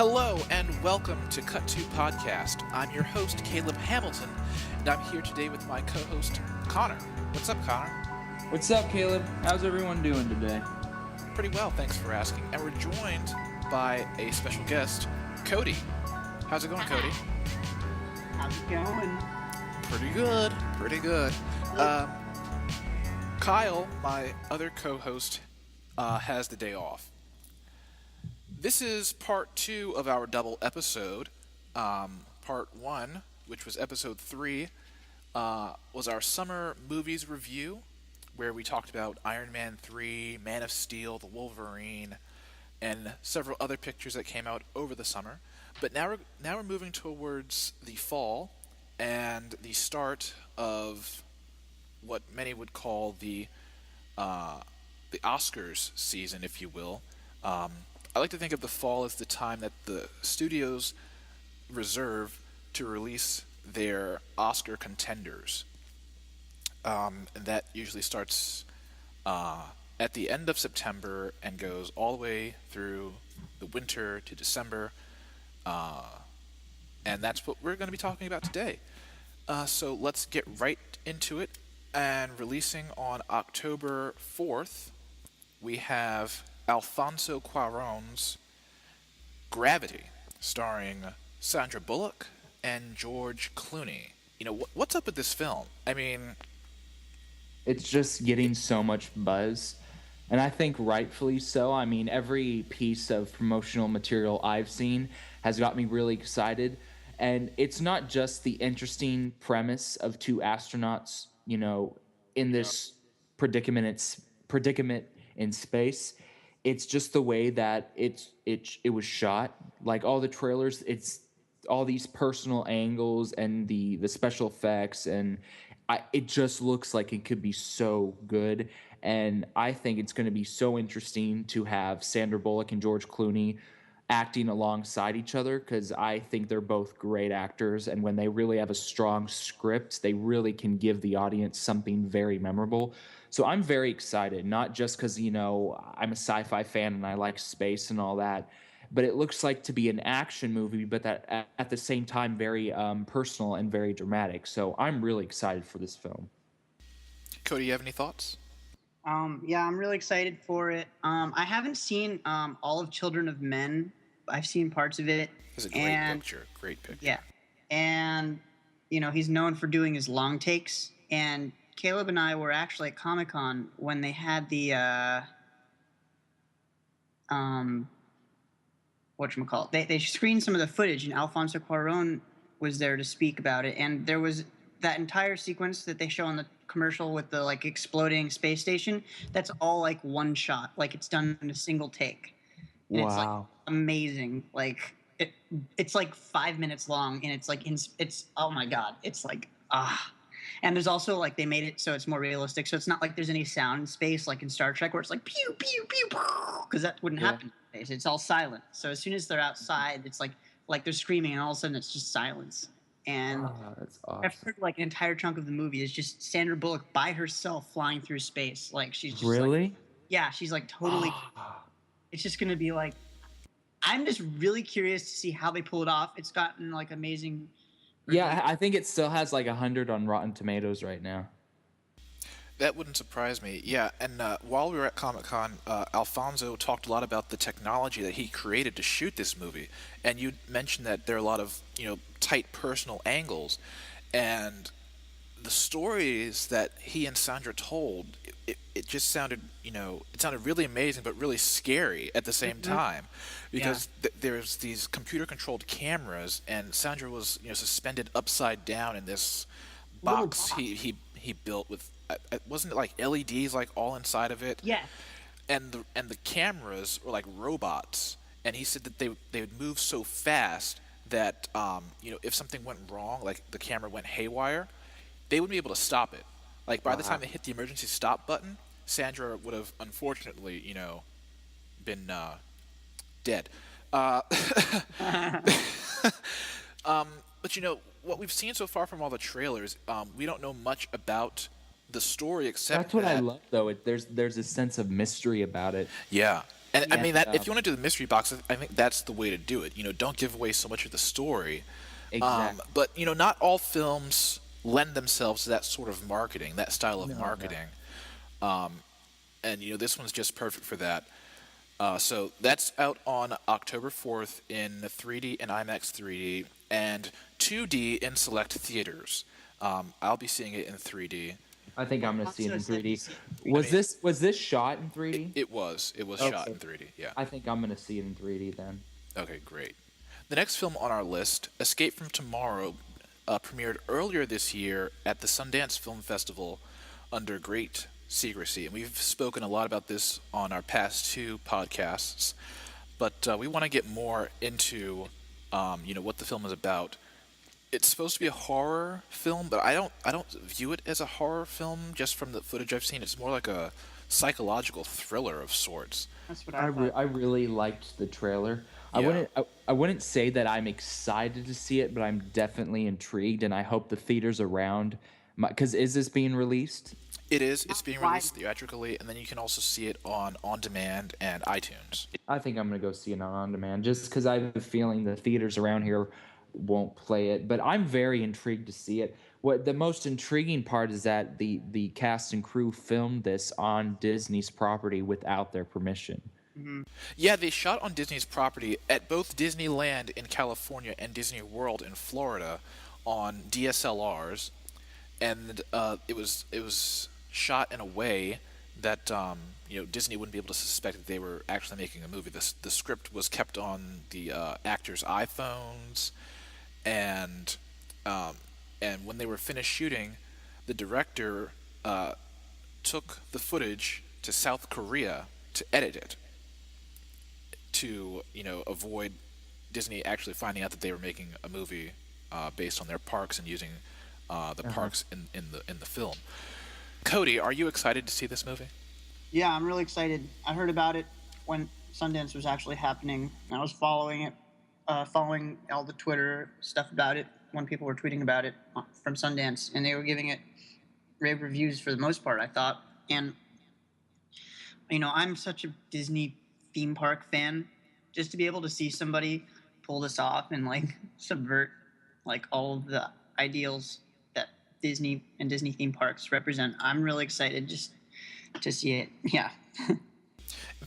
Hello and welcome to Cut 2 Podcast. I'm your host, Caleb Hamilton, and I'm here today with my co-host, Connor. What's up, Connor? What's up, Caleb? How's everyone doing today? Pretty well, thanks for asking. And we're joined by a special guest, Cody. How's it going, Cody? How's it going? Pretty good. Kyle, my other co-host, has the day off. This is part 2 of our double episode. Part 1, which was episode 3, was our summer movies review, where we talked about Iron Man 3, Man of Steel, The Wolverine, and several other pictures that came out over the summer. But now we're moving towards the fall and the start of what many would call the Oscars season, if you will. I like to think of the fall as the time that the studios reserve to release their Oscar contenders. And that usually starts at the end of September and goes all the way through the winter to December. And that's what we're going to be talking about today. So let's get right into it. And releasing on October 4th, we have Alfonso Cuarón's Gravity, starring Sandra Bullock and George Clooney. You know, what's up with this film? I mean, It's just getting so much buzz, and I think rightfully so. I mean, every piece of promotional material I've seen has got me really excited, and it's not just the interesting premise of two astronauts, in this predicament in space. It's just the way that it was shot. Like all the trailers, it's all these personal angles and the special effects, and it just looks like it could be so good. And I think it's going to be so interesting to have Sandra Bullock and George Clooney acting alongside each other, because I think they're both great actors, and when they really have a strong script, they really can give the audience something very memorable. So I'm very excited, not just because, I'm a sci-fi fan and I like space and all that, but it looks like to be an action movie, but that at the same time very personal and very dramatic. So I'm really excited for this film. Cody, you have any thoughts? Yeah, I'm really excited for it. I haven't seen all of Children of Men. I've seen parts of it. It's a great picture. Yeah, and he's known for doing his long takes. And Caleb and I were actually at Comic-Con when they had the whatchamacallit. They screened some of the footage, and Alfonso Cuarón was there to speak about it. And there was that entire sequence that they show on the commercial with the exploding space station. That's all one shot, it's done in a single take. And Wow. It's amazing. It's 5 minutes long, and it's oh my god, it's And there's also they made it so it's more realistic, so it's not like there's any sound in space like in Star Trek where it's pew pew pew, because that wouldn't happen in space. It's all silent. So as soon as they're outside, it's like they're screaming, and all of a sudden it's just silence. And That's awesome. I've heard an entire chunk of the movie is just Sandra Bullock by herself flying through space. She's just Really? yeah, she's totally. It's just gonna be I'm just really curious to see how they pull it off. It's gotten amazing. Yeah, I think it still has 100 on Rotten Tomatoes right now. That wouldn't surprise me. Yeah, and while we were at Comic-Con, Alfonso talked a lot about the technology that he created to shoot this movie. And you mentioned that there are a lot of, tight personal angles. And the stories that he and Sandra told, it just sounded, it sounded really amazing, but really scary at the same time. Because there's these computer-controlled cameras, and Sandra was, suspended upside down in this box he built with, wasn't it LEDs all inside of it? Yeah. And the cameras were like robots, and he said that they would move so fast that if something went wrong, the camera went haywire, they wouldn't be able to stop it. By the time they hit the emergency stop button, Sandra would have unfortunately been dead. But what we've seen so far from all the trailers, we don't know much about the story except That's what I love, though. There's a sense of mystery about it. Yeah, And I Yeah. mean that uh, if you want to do the mystery box, I think that's the way to do it. Don't give away so much of the story. exactly. But not all films lend themselves to that sort of marketing, that style of No, no. marketing. And this one's just perfect for that. So that's out on October 4th in 3D and IMAX 3D and 2D in select theaters. I'll be seeing it in 3D. I think I'm gonna I'm see it so in excited to 3D. see it in I 3D. mean, Was this shot in it, 3D? it was shot Okay. in 3D. Yeah. I think I'm gonna see it in 3D then. Okay, great. The next film on our list, Escape from Tomorrow, premiered earlier this year at the Sundance Film Festival under great secrecy. And we've spoken a lot about this on our past two podcasts, but we want to get more into, what the film is about. It's supposed to be a horror film, but I don't view it as a horror film just from the footage I've seen. It's more like a psychological thriller of sorts. That's what I thought. I really liked the trailer. Yeah. I wouldn't say that I'm excited to see it, but I'm definitely intrigued, and I hope the theaters around. Because is this being released? It is. It's Not being wide. released theatrically, and then you can also see it on demand and iTunes. I think I'm gonna go see it on demand, just because I have a feeling the theaters around here won't play it. But I'm very intrigued to see it. What the most intriguing part is that the cast and crew filmed this on Disney's property without their permission. Hmm. Yeah, they shot on Disney's property at both Disneyland in California and Disney World in Florida on DSLRs, and it was shot in a way that Disney wouldn't be able to suspect that they were actually making a movie. The script was kept on the actors' iPhones, and um, and when they were finished shooting, the director took the footage to South Korea to edit it to avoid Disney actually finding out that they were making a movie based on their parks and using the Uh-huh. parks in the film. Cody, are you excited to see this movie? Yeah, I'm really excited. I heard about it when Sundance was actually happening. I was following it, following all the Twitter stuff about it when people were tweeting about it from Sundance, and they were giving it rave reviews for the most part, I thought. And I'm such a Disney theme park fan. Just to be able to see somebody pull this off and like subvert like all of the ideals that Disney and Disney theme parks represent, I'm really excited just to see it. Yeah.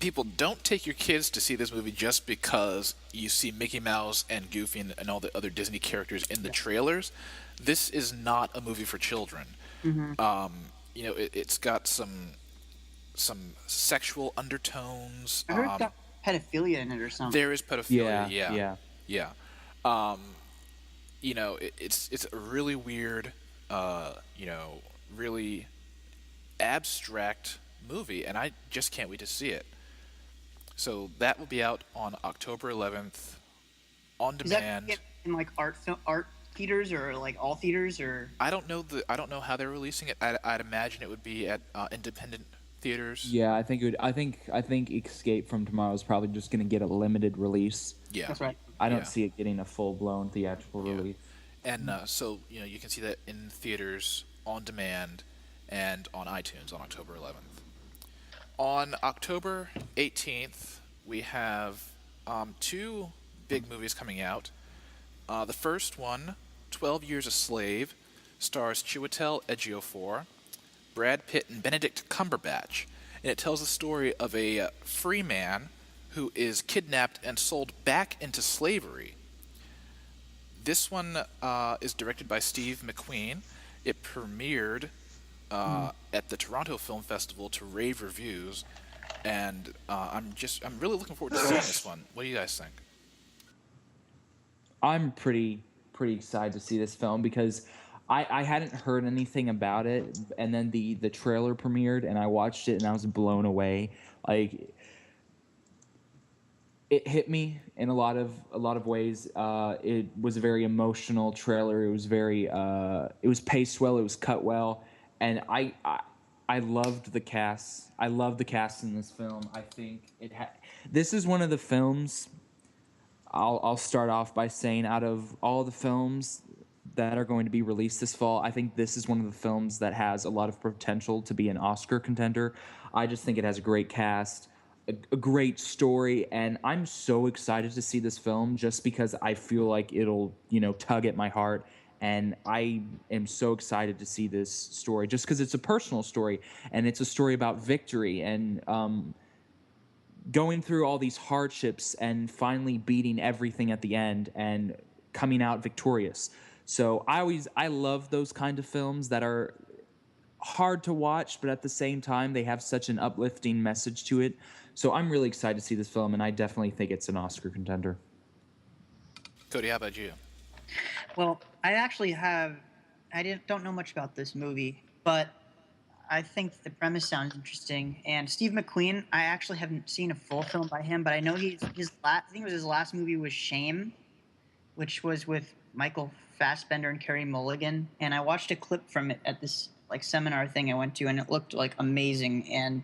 People, don't take your kids to see this movie just because you see Mickey Mouse and Goofy and all the other Disney characters in the trailers. This is not a movie for children. Hmm. It's got some sexual undertones. I heard it got pedophilia in it or something. There is pedophilia. Yeah, Yeah, yeah. yeah. It's a really weird, really abstract movie, and I just can't wait to see it. So that will be out on October 11th on Is that demand. in like art theaters or like all theaters or? I don't know how they're releasing it. I'd imagine it would be at independent theaters. Yeah, I think it would. I think Escape from Tomorrow is probably just gonna get a limited release. Yeah. That's right. I don't Yeah. see it getting a full blown theatrical Yeah. release. And so you can see that in theaters on demand and on iTunes on October 11th. On October 18th, we have two big movies coming out. The first one, 12 Years a Slave, stars Chiwetel Ejiofor, Brad Pitt, and Benedict Cumberbatch. And it tells the story of a free man who is kidnapped and sold back into slavery. This one is directed by Steve McQueen. It premiered at the Toronto Film Festival to rave reviews, and I'm really looking forward to seeing this one. What do you guys think? I'm pretty excited to see this film because I hadn't heard anything about it, and then the trailer premiered, and I watched it, and I was blown away. Like it hit me in a lot of ways. It was a very emotional trailer. It was it was paced well. It was cut well, and I loved the cast. I love the cast in this film. I think this is one of the films. I'll start off by saying, out of all the films that are going to be released this fall, I think this is one of the films that has a lot of potential to be an Oscar contender. I just think it has a great cast. a great story, and I'm so excited to see this film just because I feel like it'll, tug at my heart. And I am so excited to see this story just because it's a personal story and it's a story about victory and going through all these hardships and finally beating everything at the end and coming out victorious. So I love those kind of films that are hard to watch, but at the same time, they have such an uplifting message to it. So I'm really excited to see this film, and I definitely think it's an Oscar contender. Cody, how about you? Well, I actually have. I didn't don't know much about this movie, but I think the premise sounds interesting. And Steve McQueen, I actually haven't seen a full film by him, but I know his last. I think it was his last movie was Shame, which was with Michael Fassbender and Carey Mulligan. And I watched a clip from it at this like seminar thing I went to, and it looked like amazing. And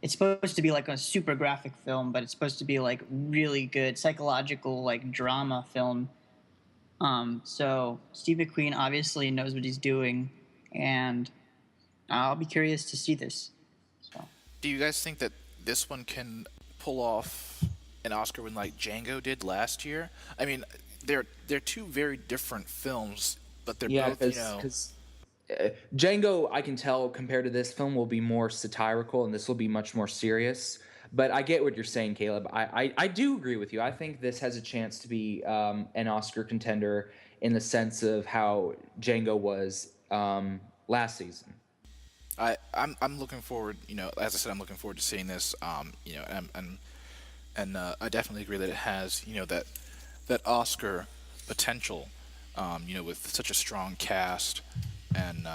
it's supposed to be like a super graphic film, but it's supposed to be like really good psychological like drama film. So Steve McQueen obviously knows what he's doing, and I'll be curious to see this. So Do you guys think that this one can pull off an Oscar win like Django did last year? I mean, they're two very different films, but they're Yeah, both, because Django, I can tell compared to this film, will be more satirical, and this will be much more serious. But I get what you're saying, Caleb. I do agree with you. I think this has a chance to be an Oscar contender in the sense of how Django was last season. I'm looking forward. As I said, I'm looking forward to seeing this. And I definitely agree that it has, that Oscar potential. With such a strong cast, and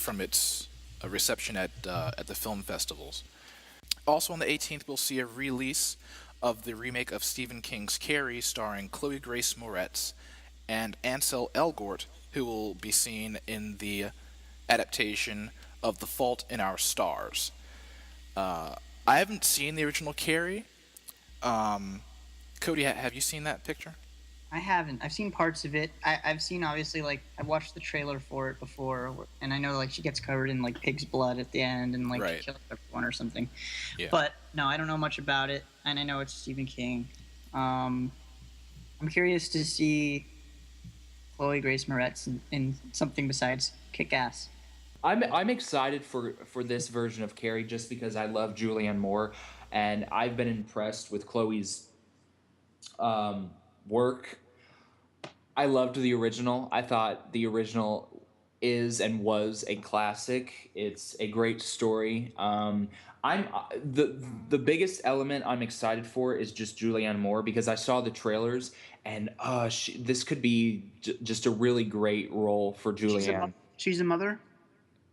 from its reception at the film festivals. Also on the 18th, we'll see a release of the remake of Stephen King's Carrie, starring Chloe Grace Moretz and Ansel Elgort, who will be seen in the adaptation of The Fault in Our Stars. I haven't seen the original Carrie. Cody, have you seen that picture? I haven't. I've seen parts of it. I've seen obviously like I watched the trailer for it before, and I know like she gets covered in like pig's blood at the end and like Right. kills everyone or something. Yeah. But no, I don't know much about it, and I know it's Stephen King. Um, I'm curious to see Chloe Grace Moretz in something besides Kick Ass. I'm excited for this version of Carrie just because I love Julianne Moore, and I've been impressed with Chloe's work. I loved the original. I thought the original is and was a classic. It's a great story. I'm the biggest element I'm excited for is just Julianne Moore because I saw the trailers and this could be just a really great role for Julianne. She's a mother.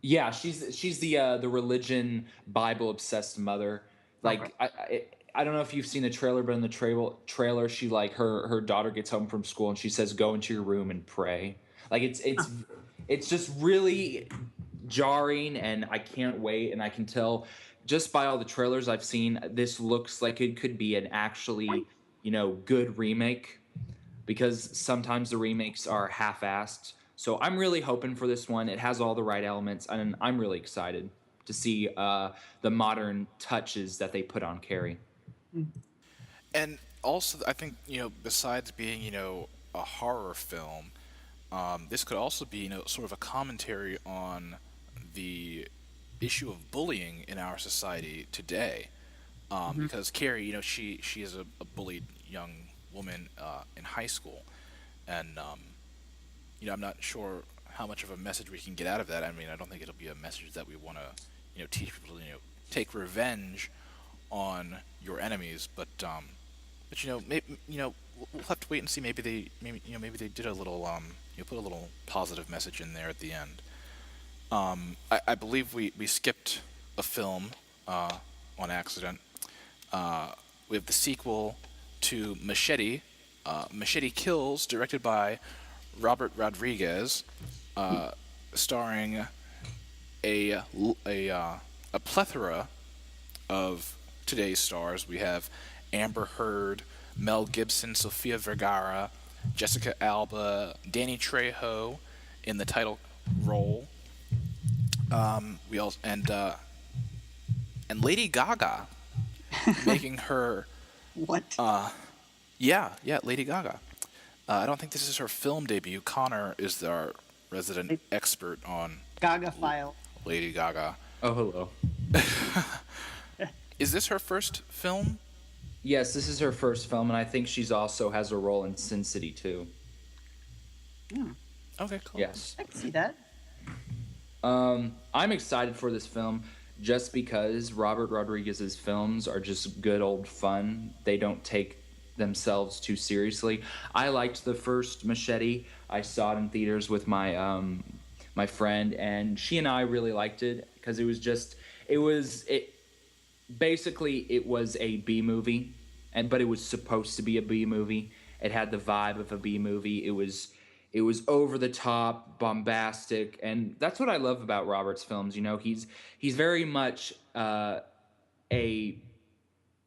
Yeah, she's the religion Bible obsessed mother. Okay. Like I don't know if you've seen the trailer, but in the trailer, she like her daughter gets home from school and she says, "Go into your room and pray." Like it's just really jarring, and I can't wait. And I can tell just by all the trailers I've seen, this looks like it could be an actually good remake because sometimes the remakes are half-assed. So I'm really hoping for this one. It has all the right elements, and I'm really excited to see the modern touches that they put on Carrie. And also, I think, besides being, a horror film, this could also be, sort of a commentary on the issue of bullying in our society today. Because Carrie, she is a bullied young woman in high school, and I'm not sure how much of a message we can get out of that. I mean, I don't think it'll be a message that we want to, teach people to, take revenge on your enemies, but we'll have to wait and see. Maybe they did a little, put a little positive message in there at the end. I believe we skipped a film on accident. We have the sequel to Machete, Machete Kills, directed by Robert Rodriguez, starring a a plethora of today's stars. We have Amber Heard, Mel Gibson, Sofia Vergara, Jessica Alba, Danny Trejo in the title role. We also and Lady Gaga making her, What? yeah, Lady Gaga. I don't think this is her film debut. Connor is our resident expert on Gaga file. Lady Gaga. Oh, hello. Is this her first film? Yes, this is her first film, and I think she's also has a role in Sin City too. Okay, cool. Yes. I can see that. I'm excited for this film just because Robert Rodriguez's films are just good old fun. They don't take themselves too seriously. I liked the first Machete. I saw it in theaters with my friend, and she and I really liked it because it was a B movie, but it was supposed to be a B movie. It had the vibe of a B movie. It was over the top, bombastic, and that's what I love about Robert's films. You know, he's very much a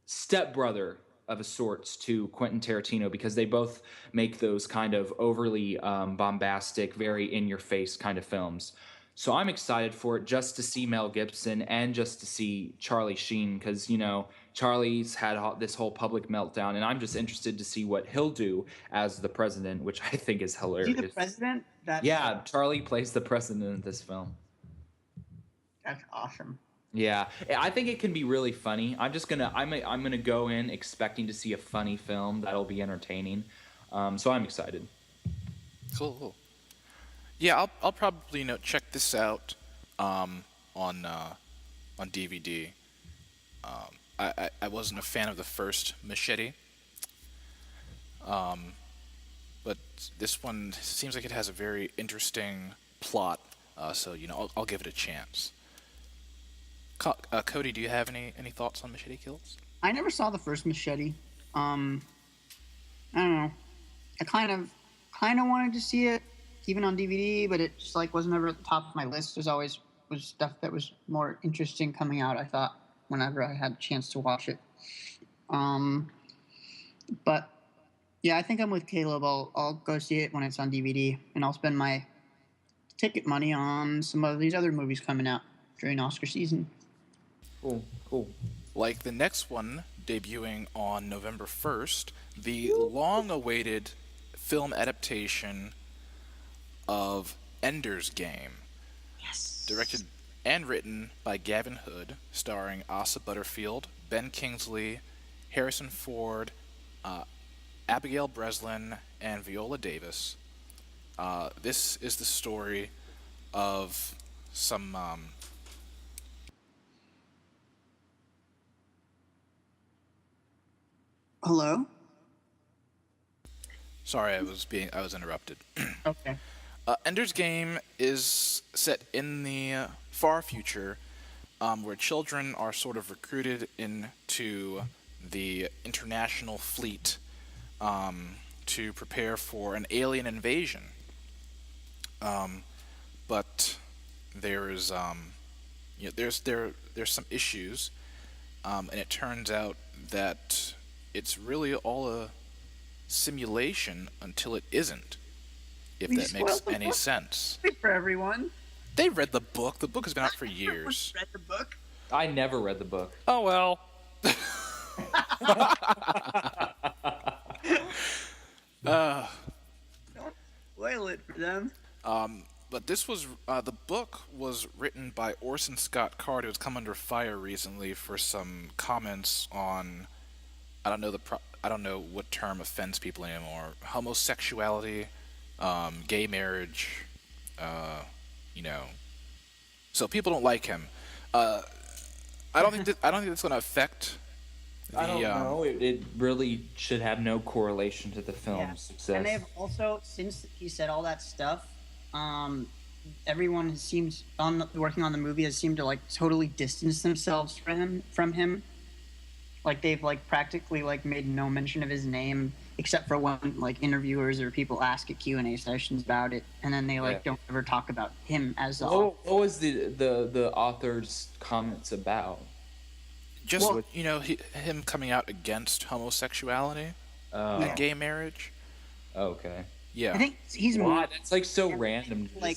stepbrother of a sorts to Quentin Tarantino because they both make those kind of overly bombastic, very in-your-face kind of films. So I'm excited for it just to see Mel Gibson and just to see Charlie Sheen because, you know, Charlie's had this whole public meltdown, and I'm just interested to see what he'll do as the president, which I think is Is hilarious. he the president? Yeah, Charlie plays the president in this film. That's awesome. Yeah, I think it can be really funny. I'm gonna go in expecting to see a funny film that'll be entertaining. So I'm excited. Cool. Yeah, I'll probably check this out on DVD. I wasn't a fan of the first Machete, but this one seems like it has a very interesting plot. So I'll give it a chance. Cody, do you have any thoughts on Machete Kills? I never saw the first Machete. I don't know. I kind of wanted to see it, even on DVD, but it just wasn't ever at the top of my list. There's always was stuff that was more interesting coming out, I thought, whenever I had a chance to watch it. But yeah, I think I'm with Caleb. I'll go see it when it's on DVD, and I'll spend my ticket money on some of these other movies coming out during Oscar season. Cool. Like the next one debuting on November 1st, the long-awaited film adaptation of Ender's Game. Yes. Directed and written by Gavin Hood, starring Asa Butterfield, Ben Kingsley, Harrison Ford, Abigail Breslin, and Viola Davis. This is the story of some Hello? Sorry, I was interrupted. Okay. Ender's Game is set in the far future, where children are sort of recruited into the international fleet to prepare for an alien invasion. But there's some issues, and it turns out that it's really all a simulation until it isn't. If that makes any sense. For everyone. They read the book. The book has been out for years. Read the book. I never read the book. Oh well. Don't spoil it for them. But this was the book was written by Orson Scott Card, who has come under fire recently for some comments on I don't know what term offends people anymore. Homosexuality, gay marriage, So people don't like him. I don't think that's going to affect. I don't know. It really should have no correlation to the film's Yeah. success. And they've also, since he said all that stuff, everyone seems working on the movie has seemed to totally distance themselves from him. Like they've practically made no mention of his name except for when interviewers or people ask at Q&A sessions about it, and then they don't ever talk about him as What was the author's comments about? Just him coming out against homosexuality and gay marriage. Okay. Yeah. I think he's Wow, that's so random. I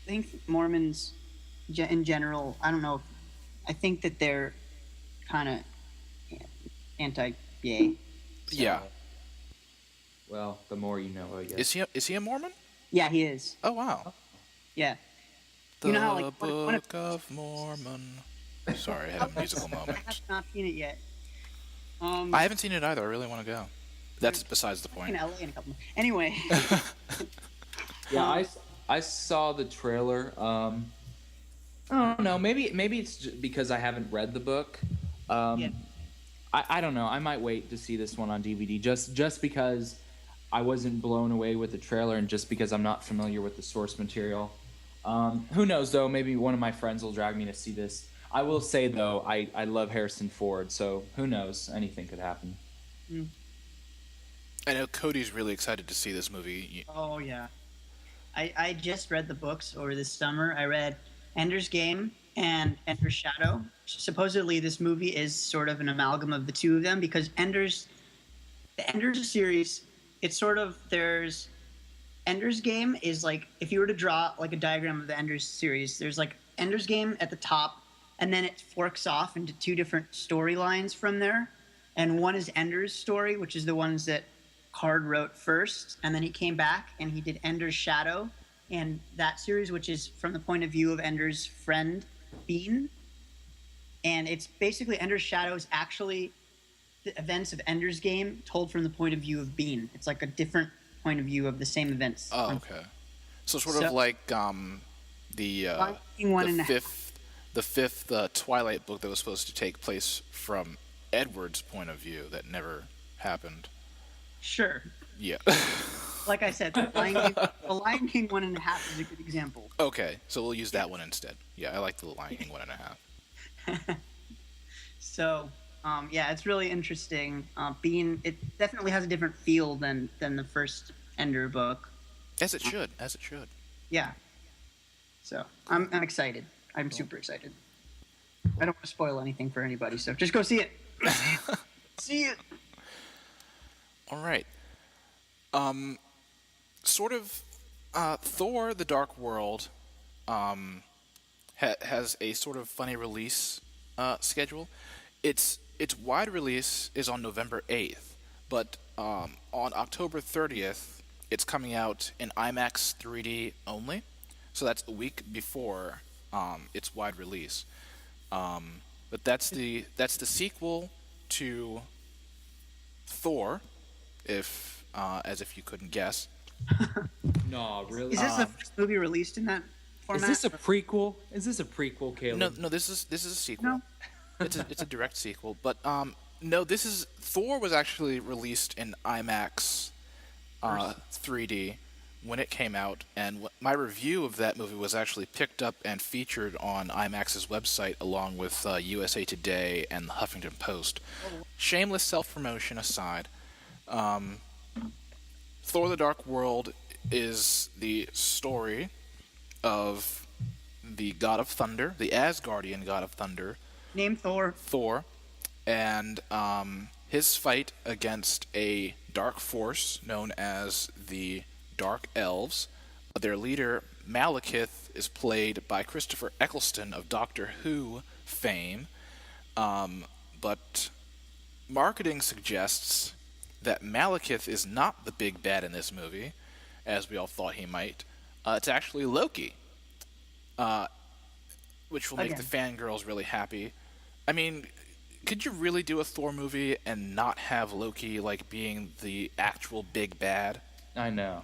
think Mormons in general, I don't know. I think that they're kind of anti-gay. Yeah. Well, the more you know, I guess. Is he a Mormon? Yeah, he is. Oh wow. Yeah. The You know how like Book of Mormon. Sorry, I had a musical I moment. have not seen it yet. I haven't seen it either. I really want to go. That's besides the in point. LA in a couple. Anyway. Yeah, I saw the trailer. I don't know. Maybe it's just because I haven't read the book. Yeah. I don't know. I might wait to see this one on DVD just because I wasn't blown away with the trailer and just because I'm not familiar with the source material. Who knows though? Maybe one of my friends will drag me to see this. I will say though, I love Harrison Ford, so who knows? Anything could happen. I know Cody's really excited to see this movie. Oh yeah. I just read the books over this summer. I read Ender's Game and Ender's Shadow. Supposedly, this movie is sort of an amalgam of the two of them because the Ender's series, it's sort of there's Ender's Game is like if you were to draw like a diagram of the Ender's series, there's like Ender's Game at the top, and then it forks off into two different storylines from there. And one is Ender's story, which is the ones that Card wrote first, and then he came back and he did Ender's Shadow and that series, which is from the point of view of Ender's friend Bean. And it's basically Ender's Shadow is actually the events of Ender's Game told from the point of view of Bean. It's like a different point of view of the same events. Oh, okay. So sort of like the fifth Twilight book that was supposed to take place from Edward's point of view that never happened. Sure. Yeah. Like I said, the Lion King 1.5 is a good example. Okay, so we'll use that one instead. Yeah, I like the Lion King 1.5. So, yeah, it's really interesting. It definitely has a different feel than the first Ender book. As it should. As it should. Yeah. So I'm excited. I'm super excited. I don't want to spoil anything for anybody, so just go see it. See it. All right. Thor: The Dark World has a sort of funny release schedule. Its wide release is on November 8th, but on October 30th, it's coming out in IMAX 3D only. So that's a week before its wide release. But that's the sequel to Thor, as if you couldn't guess. No, really. Is this the first movie released in that format? Is this a prequel? Is this a prequel, Caleb? No, this is a sequel. No. It's a direct sequel, but no, Thor was actually released in IMAX 3D when it came out, and my review of that movie was actually picked up and featured on IMAX's website along with USA Today and the Huffington Post. Shameless self-promotion aside, Thor: The Dark World is the story of the god of thunder, the Asgardian god of thunder, Name Thor. Thor, and his fight against a dark force known as the Dark Elves. Their leader, Malekith, is played by Christopher Eccleston of Doctor Who fame, but marketing suggests that Malekith is not the big bad in this movie, as we all thought he might. It's actually Loki, which will make the fangirls really happy. I mean, could you really do a Thor movie and not have Loki like being the actual big bad? I know.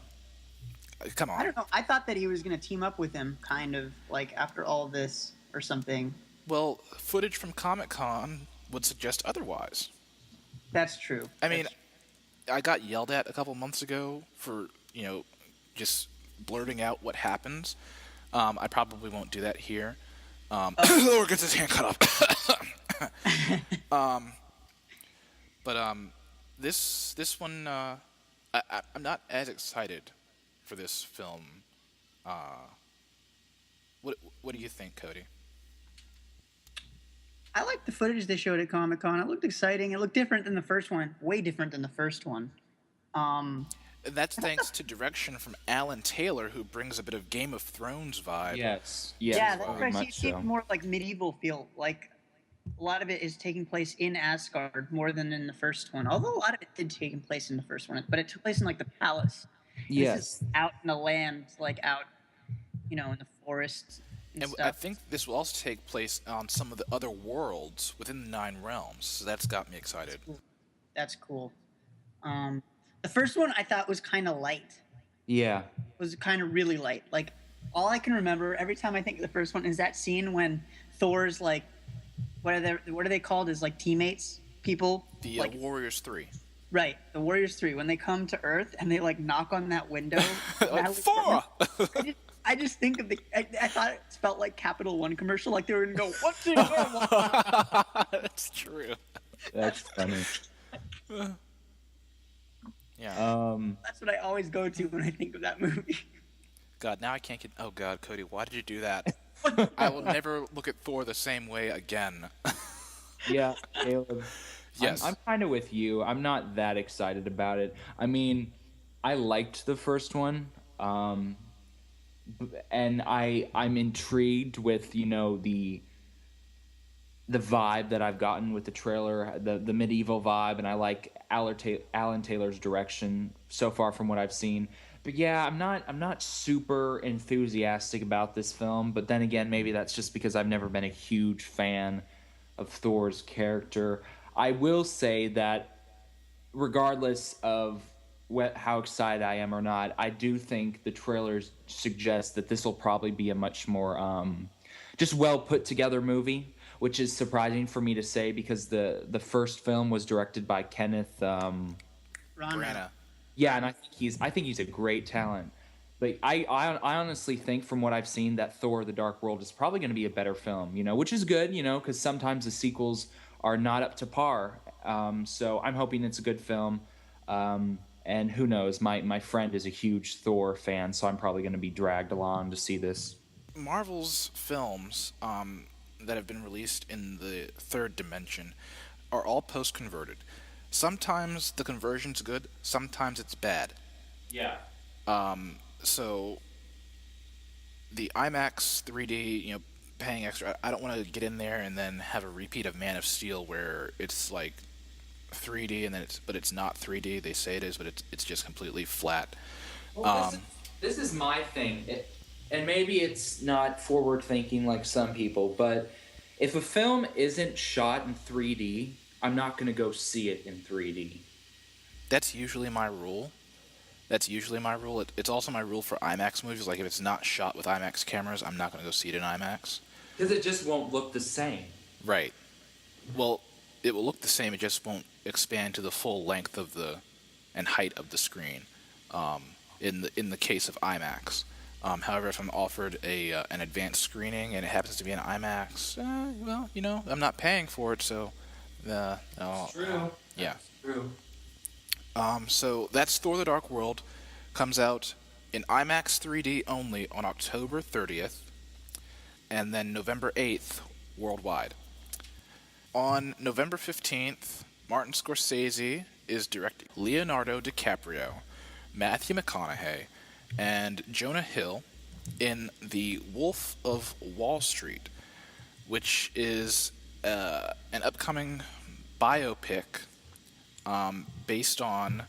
Come on. I don't know. I thought that he was going to team up with him, kind of like after all this or something. Well, footage from Comic-Con would suggest otherwise. That's true. I mean, I got yelled at a couple months ago for, just blurting out what happens. I probably won't do that here. Or gets his hand cut off. But this one, I'm not as excited for this film. What do you think, Cody? I like the footage they showed at Comic-Con. It looked exciting. It looked different than the first one. Way different than the first one. And that's thanks to direction from Alan Taylor, who brings a bit of Game of Thrones vibe. Yes. Yeah, that's very right. much It seemed so. more like medieval feel. Like a lot of it is taking place in Asgard more than in the first one. Although a lot of it did take place in the first one, but it took place in like the palace. And this is Yes. out in the land, like out, in the forest and And I stuff. think this will also take place on some of the other worlds within the Nine Realms. So that's got me excited. Cool. That's cool. Um, the first one I thought was kind of light. Yeah. Was kind of really light. Like all I can remember every time I think of the first one is that scene when Thor's like, what are they called? As like teammates, people The like Warriors 3. right, the Warriors 3 when they come to Earth and they like knock on that window. Like, Thor! I just think of I thought it felt like Capital One commercial, like they were gonna go, "What's the normal?" That's true. That's funny. Yeah. That's what I always go to when I think of that movie. God, now I can't get. Oh God, Cody, why did you do that? I will never look at Thor the same way again. Yeah, Caleb. Yes. I'm kind of with you. I'm not that excited about it. I mean, I liked the first one, and I'm intrigued with the vibe that I've gotten with the trailer, the medieval vibe, and I like Alan Taylor's direction so far from what I've seen. But yeah, I'm not super enthusiastic about this film. But then again, maybe that's just because I've never been a huge fan of Thor's character. I will say that regardless of how excited I am or not, I do think the trailers suggest that this will probably be a much more just well put together movie, which is surprising for me to say because the first film was directed by Kenneth. Branagh. Yeah, and I think he's a great talent. But I honestly think from what I've seen that Thor: The Dark World is probably going to be a better film, which is good, because sometimes the sequels are not up to par. So I'm hoping it's a good film. And who knows, my friend is a huge Thor fan, so I'm probably going to be dragged along to see this. Marvel's films that have been released in the third dimension are all post-converted. Sometimes the conversion's good, sometimes it's bad. Yeah. So the IMAX 3D, paying extra, I don't want to get in there and then have a repeat of Man of Steel where it's like 3D and then it's not 3D. They say it is, but it's just completely flat. Well, this is my thing, and maybe it's not forward thinking like some people, but if a film isn't shot in 3D, I'm not going to go see it in 3D. That's usually my rule. It's also my rule for IMAX movies. Like if it's not shot with IMAX cameras, I'm not going to go see it in IMAX. Because it just won't look the same. Right. Well, it will look the same. It just won't expand to the full length of and height of the screen. In the case of IMAX. However, if I'm offered an advanced screening and it happens to be an IMAX, well, I'm not paying for it, so True. Yeah. That's true. So that's Thor: The Dark World. Comes out in IMAX 3D only on October 30th, and then November 8th worldwide. On November 15th, Martin Scorsese is directing Leonardo DiCaprio, Matthew McConaughey, and Jonah Hill in The Wolf of Wall Street, which is an upcoming biopic based on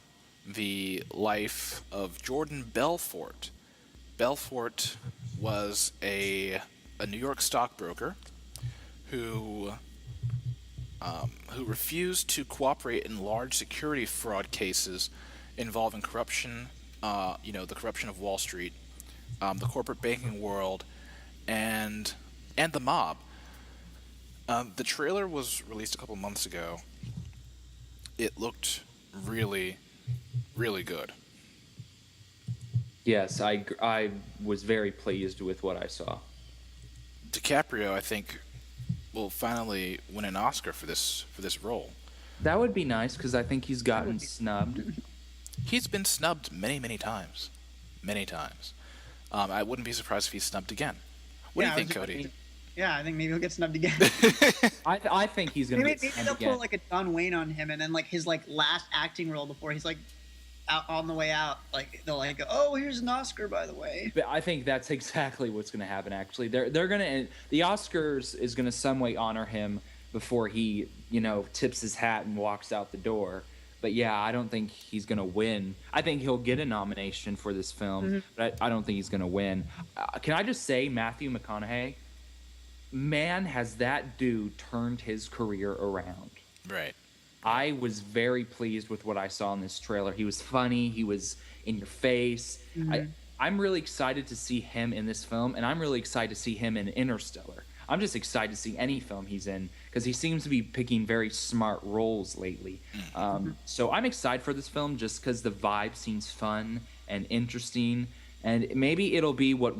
the life of Jordan Belfort. Belfort was a New York stockbroker who refused to cooperate in large security fraud cases involving corruption, the corruption of Wall Street, the corporate banking world, and the mob. The trailer was released a couple months ago. It looked really, really good. Yes, I was very pleased with what I saw. DiCaprio, I think, will finally win an Oscar for this role. That would be nice because I think he's gotten snubbed. He's been snubbed many, many times. Many times. I wouldn't be surprised if he's snubbed again. What do you think, Cody? Yeah, I think maybe he'll get snubbed again. I think he's gonna maybe get snubbed they'll again. pull like a John Wayne on him, and then like his like last acting role before he's like out on the way out, like they'll like go, oh, here's an Oscar, by the way. But I think that's exactly what's going to happen. Actually, they're going to the Oscars is going to some way honor him, before he, tips his hat and walks out the door. But yeah, I don't think he's gonna win. I think he'll get a nomination for this film, Mhm. but I don't think he's gonna win. Can I just say, Matthew McConaughey, man, has that dude turned his career around. Right. I was very pleased with what I saw in this trailer. He was funny. He was in your face. Mhm. I'm really excited to see him in this film, and I'm really excited to see him in Interstellar. I'm just excited to see any film he's in because he seems to be picking very smart roles lately. So I'm excited for this film just because the vibe seems fun and interesting, and maybe it'll be what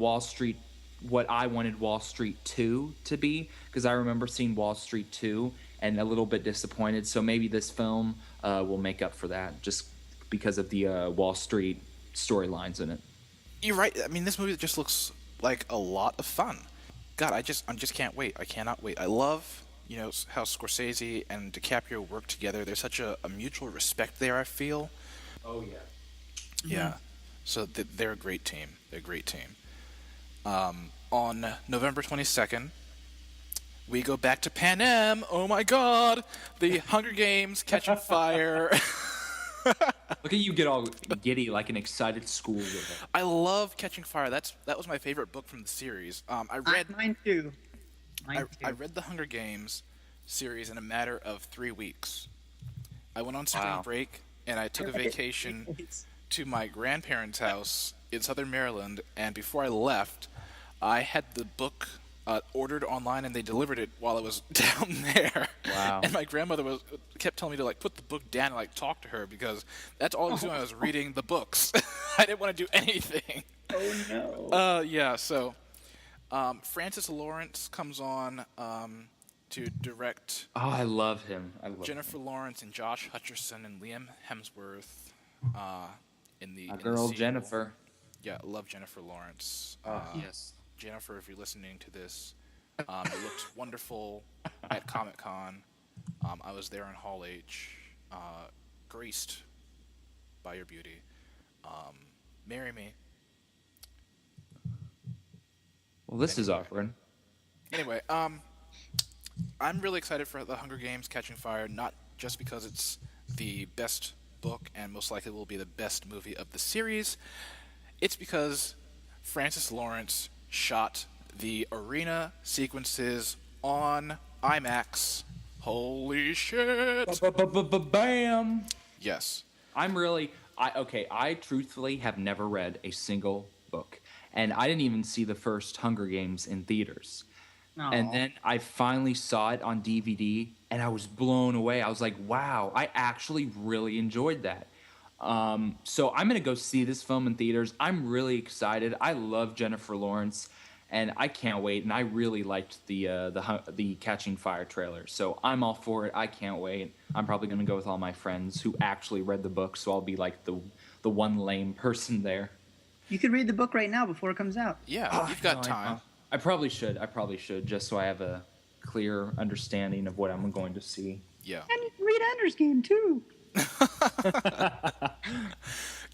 I wanted Wall Street 2 to be, because I remember seeing Wall Street 2 and a little bit disappointed. So maybe this film will make up for that just because of the Wall Street storylines in it. You're right. I mean, this movie just looks like a lot of fun. God, I just can't wait. I cannot wait. I love, how Scorsese and DiCaprio work together. There's such a mutual respect there, I feel. Oh, yeah. Yeah. So they're a great team. They're a great team. On November 22nd, we go back to Panem. Oh my God! The Hunger Games Catching Fire. Look at you get all giddy like an excited schoolgirl. I love Catching Fire. That was my favorite book from the series. I read Mine too. I read the Hunger Games series in a matter of 3 weeks. I went on spring break and I took a vacation to my grandparents' house in Southern Maryland. And before I left, I had the book ordered online and they delivered it while I was down there. Wow. And my grandmother kept telling me to put the book down and talk to her because that's all I was doing. I was reading the books. I didn't want to do anything. Oh no. Yeah. So, Francis Lawrence comes on to direct. Oh, I love him. Jennifer Lawrence and Josh Hutcherson and Liam Hemsworth in the My in the girl sequel. Jennifer. Yeah, I love Jennifer Lawrence. Yes. Jennifer, if you're listening to this, it looked wonderful at Comic-Con. I was there in Hall H, graced by your beauty. Marry me. Well, this is awkward. Anyway, I'm really excited for The Hunger Games Catching Fire, not just because it's the best book and most likely will be the best movie of the series. It's because Francis Lawrence shot the arena sequences on IMAX. Holy shit! Bam! Yes. I truthfully have never read a single book. And I didn't even see the first Hunger Games in theaters. Aw. And then I finally saw it on DVD and I was blown away. I was like, wow, I actually really enjoyed that. So I'm going to go see this film in theaters. I'm really excited. I love Jennifer Lawrence and I can't wait. And I really liked the Catching Fire trailer. So I'm all for it. I can't wait. I'm probably going to go with all my friends who actually read the book. So I'll be like the one lame person there. You could read the book right now before it comes out. Yeah, you've got time. I probably should, just so I have a clear understanding of what I'm going to see. Yeah. And you can read Ender's Game too.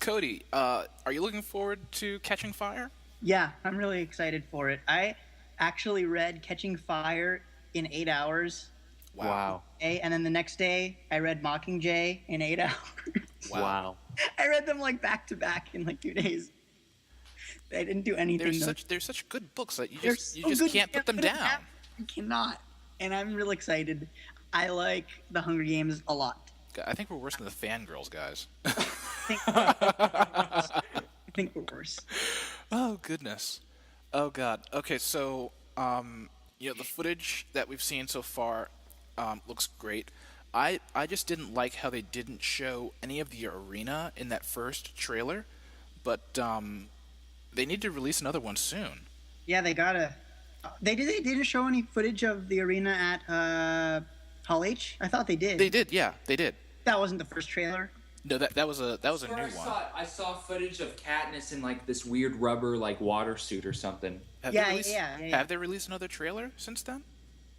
Cody, are you looking forward to Catching Fire? Yeah, I'm really excited for it. I actually read Catching Fire in 8 hours. Wow. And then the next day, I read Mockingjay in 8 hours. Wow. I read them back to back in 2 days. I didn't do anything. There's such good books that you They're just so good, can't put them down. You cannot. And I'm real excited. I like the Hunger Games a lot. I think we're worse than the fangirls, guys. I think we're worse. Oh goodness. Oh god. Okay, so the footage that we've seen so far looks great. I just didn't like how they didn't show any of the arena in that first trailer, but they need to release another one soon. Yeah, they gotta. They didn't show any footage of the arena at Hall H. I thought they did. They did, yeah, they did. That wasn't the first trailer. No, that was a new one. I saw footage of Katniss in this weird rubber water suit or something. Have Yeah, they released, yeah. Have they released another trailer since then?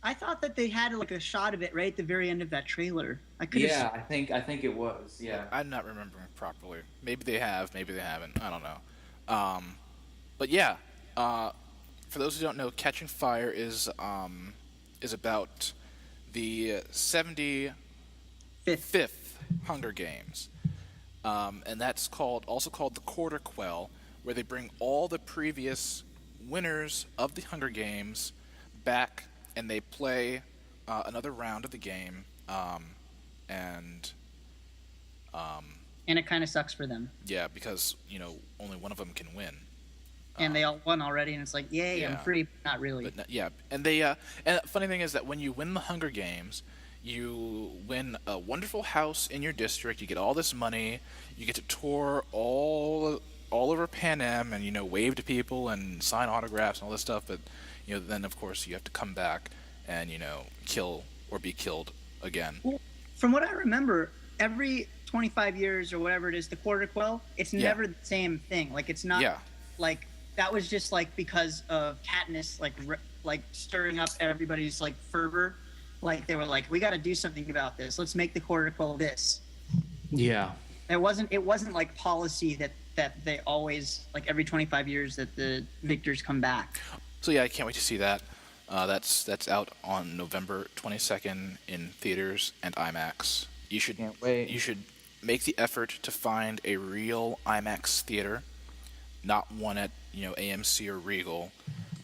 I thought that they had a shot of it right at the very end of that trailer. I could have. Yeah, I think it was. Yeah. I'm not remembering properly. Maybe they have, maybe they haven't. I don't know. But yeah, for those who don't know, Catching Fire is about the 75th Fifth. Hunger Games, and that's also called the Quarter Quell, where they bring all the previous winners of the Hunger Games back, and they play another round of the game, and And it kind of sucks for them. yeah, because only one of them can win. And they all won already, and it's like, yay, I'm Yeah. free. Not really. But yeah, and and the funny thing is that when you win the Hunger Games, you win a wonderful house in your district. You get all this money. You get to tour all over Pan Am and wave to people and sign autographs and all this stuff. But then of course you have to come back and kill or be killed again. Well, from what I remember, every 25 years or whatever it is, the Quarter Quell, it's Yeah. never the same thing. Like, it's not Yeah. like that was just like because of Katniss, like stirring up everybody's like fervor. Like, they were like, we got to do something about this. Let's make the Quarter Quell this. Yeah. It wasn't like policy that they always, like, every 25 years that the victors come back. So yeah, I can't wait to see that. That's out on November 22nd in theaters and IMAX. Can't wait. You should make the effort to find a real IMAX theater, not one at AMC or Regal,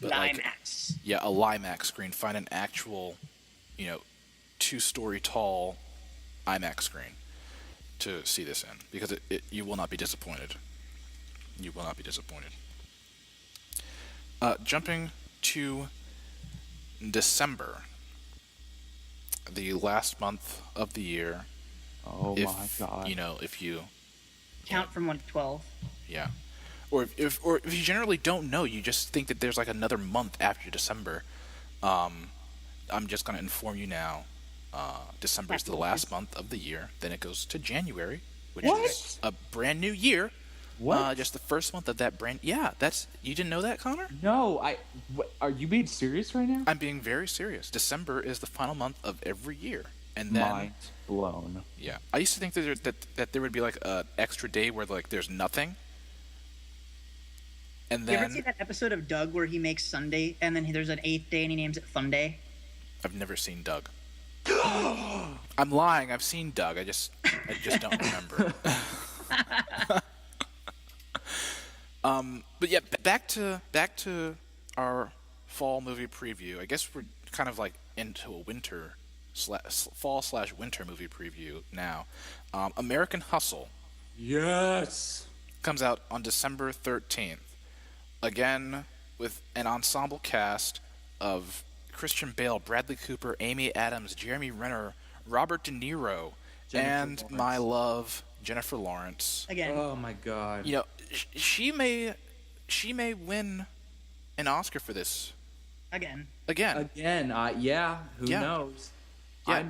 but IMAX. a Limax screen. Find an actual 2-story tall IMAX screen to see this in, because you will not be disappointed. You will not be disappointed. Jumping to December, the last month of the year. Oh if, my god. If you Count from 1 to 12. yeah, or if you generally don't know, you just think that there's like another month after December. I'm just gonna inform you now. December is the last month of the year. Then it goes to January, which is a brand new year. What? Just the first month of that brand. Yeah, you didn't know that, Connor? No, are you being serious right now? I'm being very serious. December is the final month of every year, and then Mind blown. yeah, I used to think that there would be like an extra day where like there's nothing, and You ever then see that episode of Doug where he makes Sunday and then there's an 8th day and he names it Fun Day? I've never seen Doug. I'm lying. I've seen Doug. I just don't remember. But yeah, back to our fall movie preview. I guess we're kind of like into a fall/winter movie preview now. American Hustle Yes. comes out on December 13th. Again, with an ensemble cast of Christian Bale, Bradley Cooper, Amy Adams, Jeremy Renner, Robert De Niro, and my love, Jennifer Lawrence. Again. Oh my god. She may win an Oscar for this Again. again. Yeah. Who Yeah. knows? Yeah.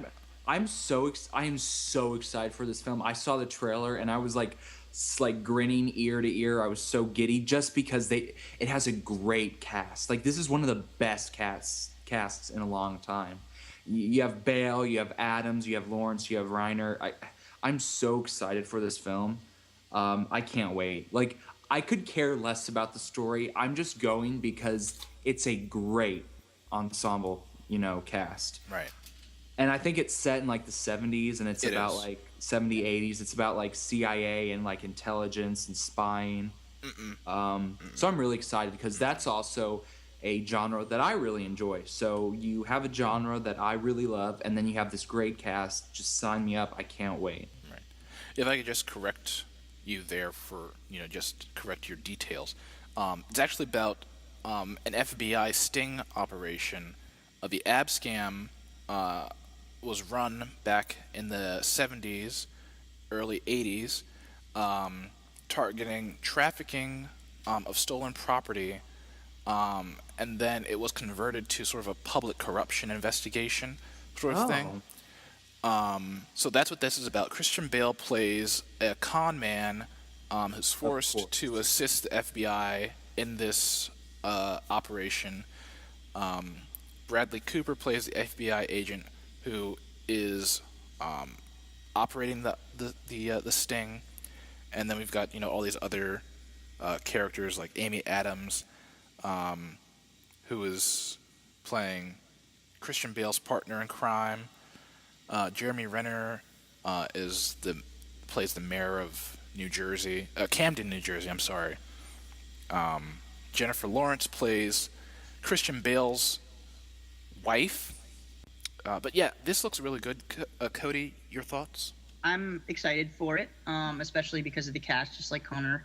I am so excited for this film. I saw the trailer and I was like grinning ear to ear. I was so giddy just because it has a great cast. Like, this is one of the best casts in a long time. You have Bale, you have Adams, you have Lawrence, you have Reiner. I'm so excited for this film. I can't wait. Like, I could care less about the story. I'm just going because it's a great ensemble, cast. Right. And I think it's set in like the 70s, and it's It about is. like 70s, 80s. It's about like CIA and like intelligence and spying. So I'm really excited because that's also a genre that I really enjoy. So you have a genre that I really love, and then you have this great cast. Just sign me up. I can't wait. Right. If I could just correct you there for, just correct your details. It's actually about an FBI sting operation. The ab scam was run back in the 70s, early 80s, targeting trafficking of stolen property, and then it was converted to sort of a public corruption investigation sort of thing. So that's what this is about. Christian Bale plays a con man who's forced to assist the FBI in this operation. Bradley Cooper plays the FBI agent who is operating the sting, and then we've got all these other characters like Amy Adams, who is playing Christian Bale's partner in crime. Jeremy Renner is the plays the mayor of New Jersey, Camden, New Jersey. I'm sorry. Jennifer Lawrence plays Christian Bale's wife. But yeah, this looks really good. Cody, your thoughts? I'm excited for it, especially because of the cast, just like Connor.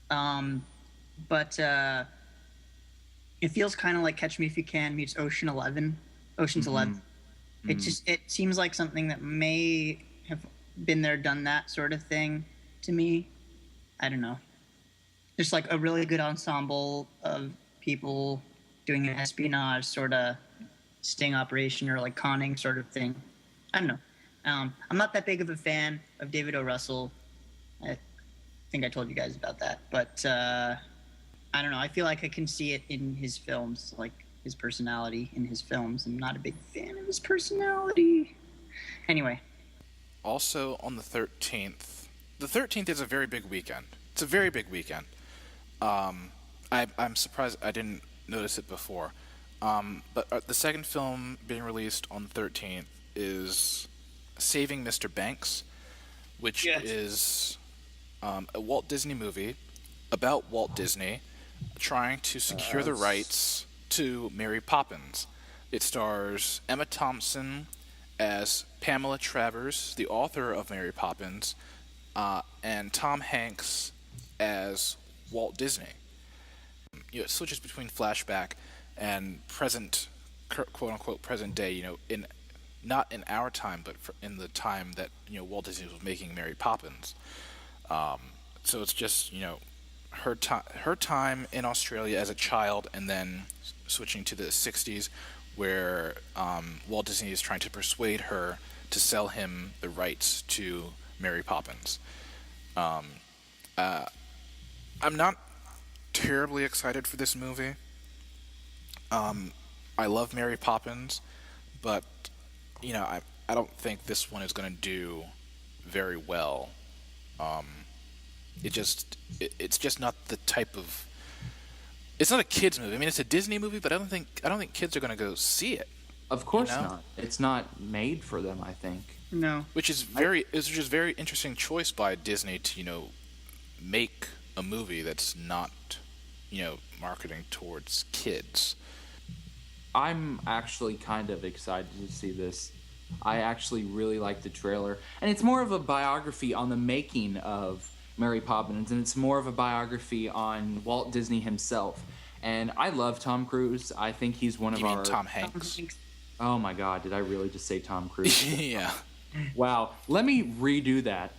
But it feels kind of like Catch Me If You Can meets Ocean's 11. It seems like something that may have been there, done that sort of thing to me. I don't know. Just like a really good ensemble of people doing an espionage sort of sting operation or like conning sort of thing. I don't know. I'm not that big of a fan of David O. Russell. I think I told you guys about that, but I don't know. I feel like I can see it in his films, like his personality in his films. I'm not a big fan of his personality. Anyway. Also on the 13th. The 13th is a very big weekend. It's a very big weekend. I'm surprised I didn't notice it before. But the second film being released on the 13th is Saving Mr. Banks, which is a Walt Disney movie about Walt Disney trying to secure the rights to Mary Poppins. It stars Emma Thompson as Pamela Travers, the author of Mary Poppins, and Tom Hanks as Walt Disney. It switches between flashback and present, quote unquote, present day. Not in our time, but in the time that Walt Disney was making Mary Poppins. So it's just her time in Australia as a child, and then switching to the '60s, where Walt Disney is trying to persuade her to sell him the rights to Mary Poppins. I'm not terribly excited for this movie. I love Mary Poppins, but I don't think this one is going to do very well. It's just not the type of. It's not a kids movie. I mean, it's a Disney movie, but I don't think kids are going to go see it. Of course not. It's not made for them, I think. No. Which is very interesting choice by Disney to make a movie that's not marketing towards kids. I'm actually kind of excited to see this. I actually really like the trailer, and it's more of a biography on the making of Mary Poppins, and it's more of a biography on Walt Disney himself. And I love Tom Cruise. I think he's one of You our. mean Tom Hanks? Oh my God! Did I really just say Tom Cruise? Yeah. Wow. Let me redo that.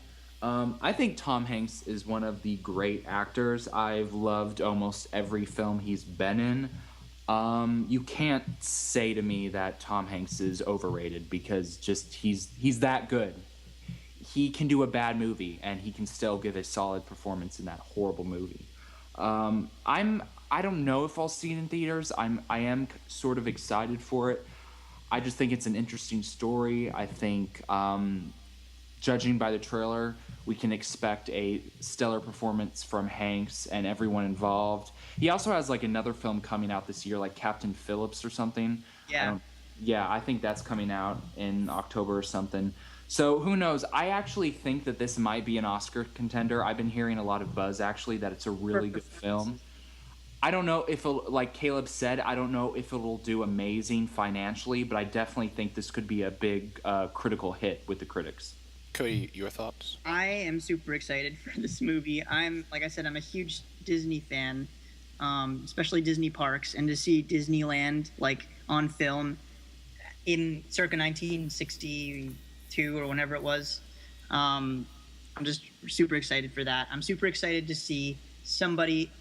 I think Tom Hanks is one of the great actors. I've loved almost every film he's been in. You can't say to me that Tom Hanks is overrated, because just he's that good. He can do a bad movie and he can still give a solid performance in that horrible movie. I don't know if I'll see it in theaters. I am sort of excited for it. I just think it's an interesting story. I think, judging by the trailer, we can expect a stellar performance from Hanks and everyone involved. He also has like another film coming out this year, like Captain Phillips or something. Yeah. I think that's coming out in October or something. So who knows? I actually think that this might be an Oscar contender. I've been hearing a lot of buzz actually that it's a really good film. I don't know if it'll, like Caleb said, I don't know if it'll do amazing financially, but I definitely think this could be a big critical hit with the critics. Cody, your thoughts? I am super excited for this movie. Like I said, I'm a huge Disney fan, especially Disney parks, and to see Disneyland like on film in circa 1962 or whenever it was, I'm just super excited for that. I'm super excited to see somebody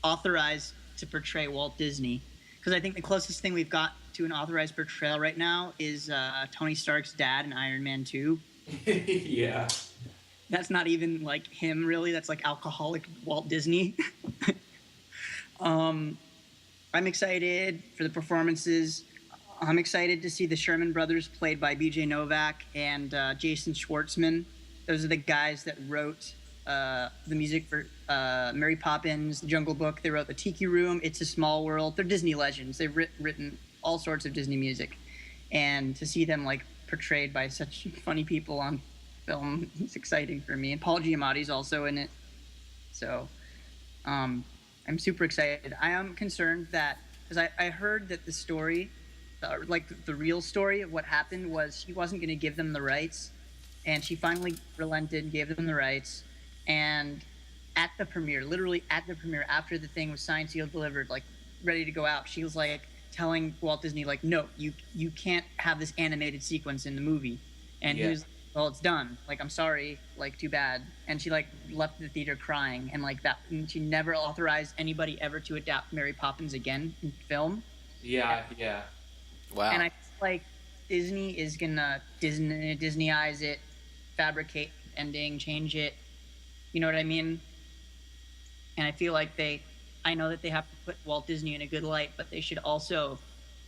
authorized to portray Walt Disney, because I think the closest thing we've got to an authorized portrayal right now is Tony Stark's dad in Iron Man 2. Yeah. That's not even like him, really. That's like alcoholic Walt Disney. I'm excited for the performances. I'm excited to see the Sherman Brothers, played by B.J. Novak and Jason Schwartzman. Those are the guys that wrote the music for Mary Poppins, The Jungle Book. They wrote The Tiki Room, It's a Small World. They're Disney legends. They've written all sorts of Disney music, and to see them like portrayed by such funny people on film is exciting for me. And Paul Giamatti's also in it, so um, I'm super excited. I am concerned that because I heard that the story, like the real story of what happened was he wasn't going to give them the rights, and she finally relented, gave them the rights, and at the premiere, literally at the premiere, after the thing was signed, sealed, delivered, like ready to go out, she was like telling Walt Disney, like, no, you can't have this animated sequence in the movie, and he Yeah. was, well, it's done. Like, I'm sorry, like, too bad. And she like left the theater crying, and like that, and she never authorized anybody ever to adapt Mary Poppins again in film. Yeah, yeah. Wow. And I feel like Disney is gonna Disneyize it, fabricate ending, change it. You know what I mean? And I feel like I know that they have to put Walt Disney in a good light, but they should also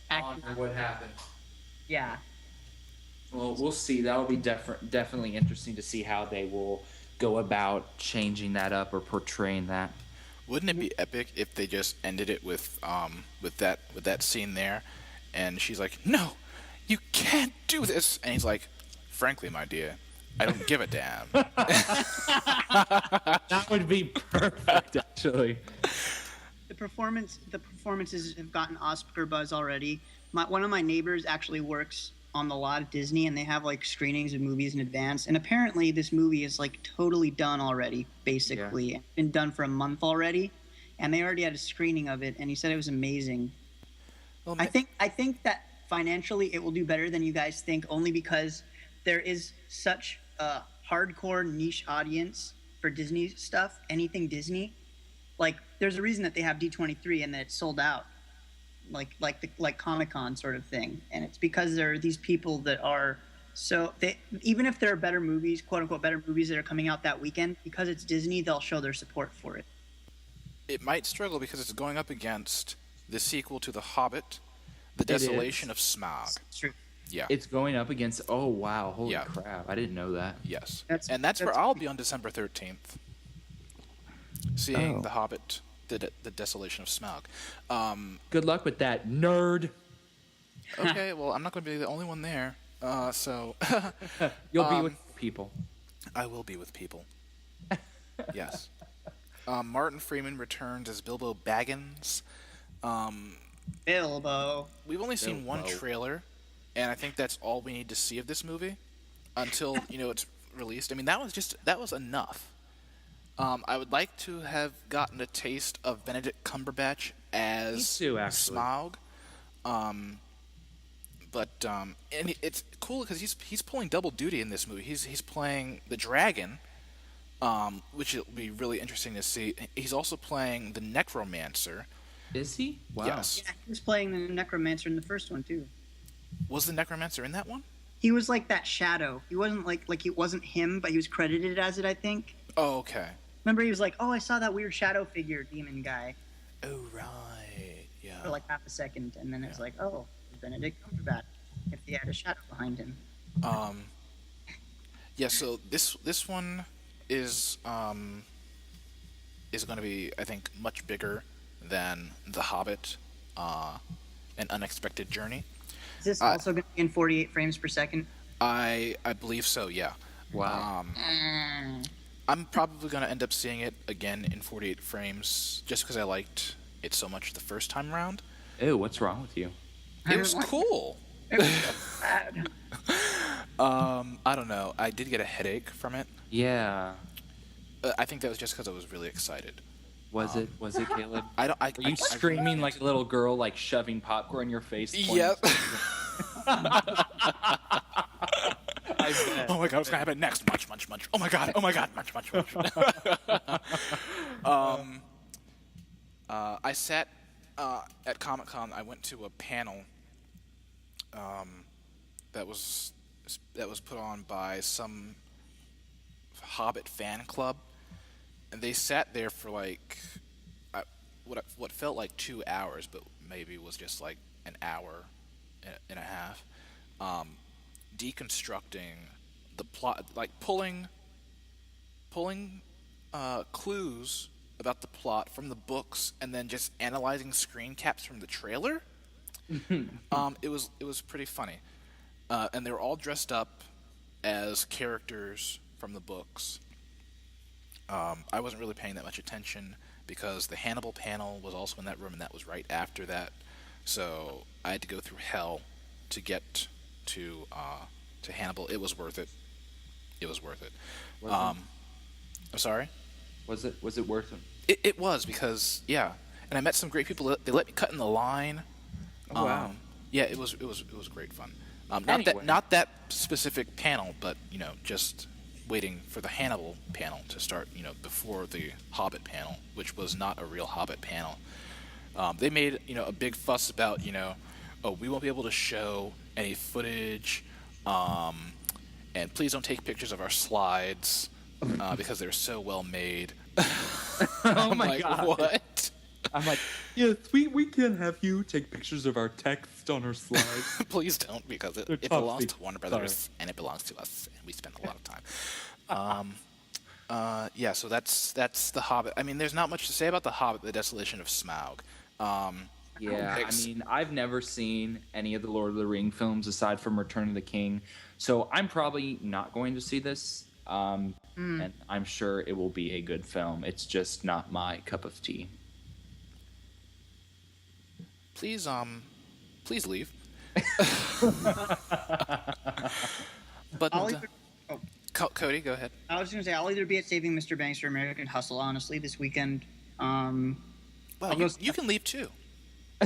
act. Honor what happened. Yeah, Well, we'll see. That'll be definitely interesting to see how they will go about changing that up or portraying that. Wouldn't it be epic if they just ended it with that scene there, and she's like, "No, you can't do this," and he's like, "Frankly, my dear, I don't give a damn." That would be perfect, actually. the performances have gotten Oscar buzz already. One of my neighbors actually works on the lot at Disney, and they have like screenings of movies in advance. And apparently, this movie is like totally done already. Basically, Yeah. It's been done for a month already, and they already had a screening of it. And he said it was amazing. Well, I think that financially it will do better than you guys think, only because there is such a hardcore niche audience for Disney stuff, anything Disney. Like, there's a reason that they have D23 and that it's sold out, like Comic-Con sort of thing, and it's because there are these people that are even if there are better movies, quote unquote better movies that are coming out that weekend, because it's Disney, they'll show their support for it. it might struggle because it's going up against the sequel to The Hobbit, The It is. Desolation of Smaug. It's true. Yeah. It's going up against. Oh wow! Holy Yeah. crap! I didn't know that. Yes. That's- And that's where that's- I'll be on December 13th, seeing Oh. The Hobbit, the Desolation of Smaug. Good luck with that, nerd. Okay, well, I'm not going to be the only one there, so You'll be with people. I will be with people. Yes. Martin Freeman returns as Bilbo Baggins. Bilbo. We've only seen one Bilbo. trailer, and I think that's all we need to see of this movie until it's released. I mean, that was enough. I would like to have gotten a taste of Benedict Cumberbatch as Me too, actually. Smaug. And it's cool because he's pulling double duty in this movie. He's playing the dragon, which will be really interesting to see. He's also playing the necromancer. Is he? Wow. Yes. Yeah, he was playing the necromancer in the first one too. Was the necromancer in that one? He was like that shadow. He wasn't like it wasn't him, but he was credited as it, I think. Oh, okay. Remember, he was like, "Oh, I saw that weird shadow figure demon guy," Oh, right. Yeah. for like half a second, and then it's like, "Oh, Benedict Cumberbatch." If he had a shadow behind him. Yeah. So this one is going to be, I think, much bigger than The Hobbit, An Unexpected Journey. Is this also going to be in 48 frames per second? I believe so. Yeah. Wow. I'm probably going to end up seeing it again in 48 frames just because I liked it so much the first time around. Ew, what's wrong with you? It was cool. It was so bad. I don't know. I did get a headache from it. Yeah. I think that was just because I was really excited. Was it? Was it, Caleb? I don't. Were you screaming like a little girl, like shoving popcorn in your face? pointing- Yep. I bet. Oh my god, what's gonna happen next? Munch, munch, munch. Oh my god, munch, munch, munch. I sat at Comic-Con. I went to a panel that was put on by some Hobbit fan club, and they sat there for like what felt like 2 hours, but maybe was just like an hour and a half, deconstructing the plot, like pulling clues about the plot from the books, and then just analyzing screen caps from the trailer. It was pretty funny, and they were all dressed up as characters from the books. I wasn't really paying that much attention because the Hannibal panel was also in that room, and that was right after that. So I had to go through hell to get to Hannibal. It was worth it. It was worth it. Was I'm sorry. Was it worth it? It was because yeah, and I met some great people. They let me cut in the line. Oh, wow. Yeah, it was great fun. Anyway. Not that specific panel, but just waiting for the Hannibal panel to start. Before the Hobbit panel, which was not a real Hobbit panel. They made a big fuss about oh, we won't be able to show any footage, and please don't take pictures of our slides because they're so well made. Oh I'm my like, God. what? I'm like, yes, we can have you take pictures of our text on our slides. Please don't, because it They're belongs tough. to Warner Brothers Sorry. and it belongs to us, and we spend a lot of time. Yeah, so that's the Hobbit. I mean, there's not much to say about the Hobbit: The Desolation of Smaug. Yeah, I Ex- mean, I've never seen any of the Lord of the Ring films aside from Return of the King, so I'm probably not going to see this. And I'm sure it will be a good film. It's just not my cup of tea. Please leave. But I'll either, oh, Cody, go ahead. I was going to say I'll either be at Saving Mr. Banks or American Hustle. Honestly, this weekend. Well, I'll you can leave too.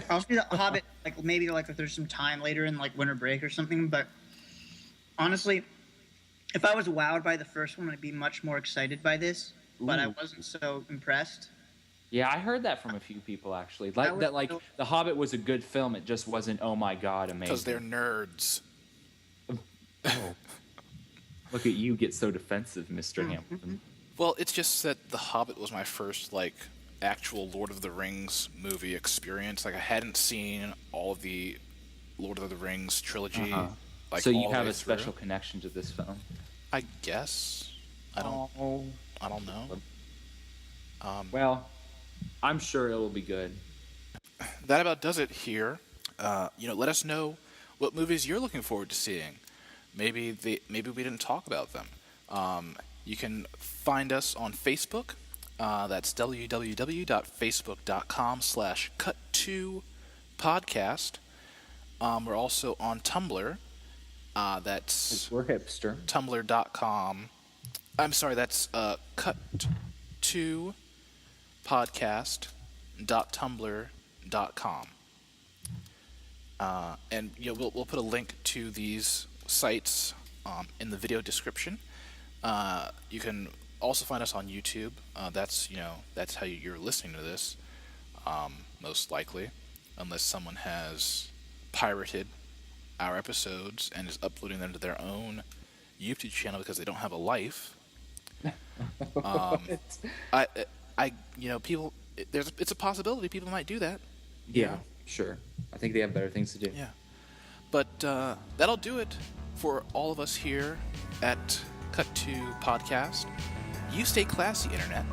I'll see the Hobbit like maybe like if there's some time later in like winter break or something. But honestly, if I was wowed by the first one, I'd be much more excited by this. But I Ooh. wasn't so impressed. Yeah, I heard that from a few people actually. I was Like so- The Hobbit was a good film. It just wasn't. Oh my God, amazing! Because they're nerds. Oh. Look at you get so defensive, Mr. Hamilton. Well, it's just that The Hobbit was my first actual Lord of the Rings movie experience. Like I hadn't seen all of the Lord of the Rings trilogy. So you all the have way a special through. connection to this film. I guess. I don't know. Well, I'm sure it will be good. That about does it here. Let us know what movies you're looking forward to seeing. Maybe we didn't talk about them. You can find us on Facebook. That's www.facebook.com/cut2podcast. We're also on Tumblr. That's We're hipster. tumblr.com. I'm sorry, that's cut2podcast.tumblr.com. And we'll put a link to these sites in the video description. You can also find us on YouTube. That's how you're listening to this, most likely, unless someone has pirated our episodes and is uploading them to their own YouTube channel because they don't have a life. People. It's a possibility people might do that. Yeah, sure. I think they have better things to do. Yeah. But that'll do it for all of us here at Cut 2 Podcast. You stay classy, Internet.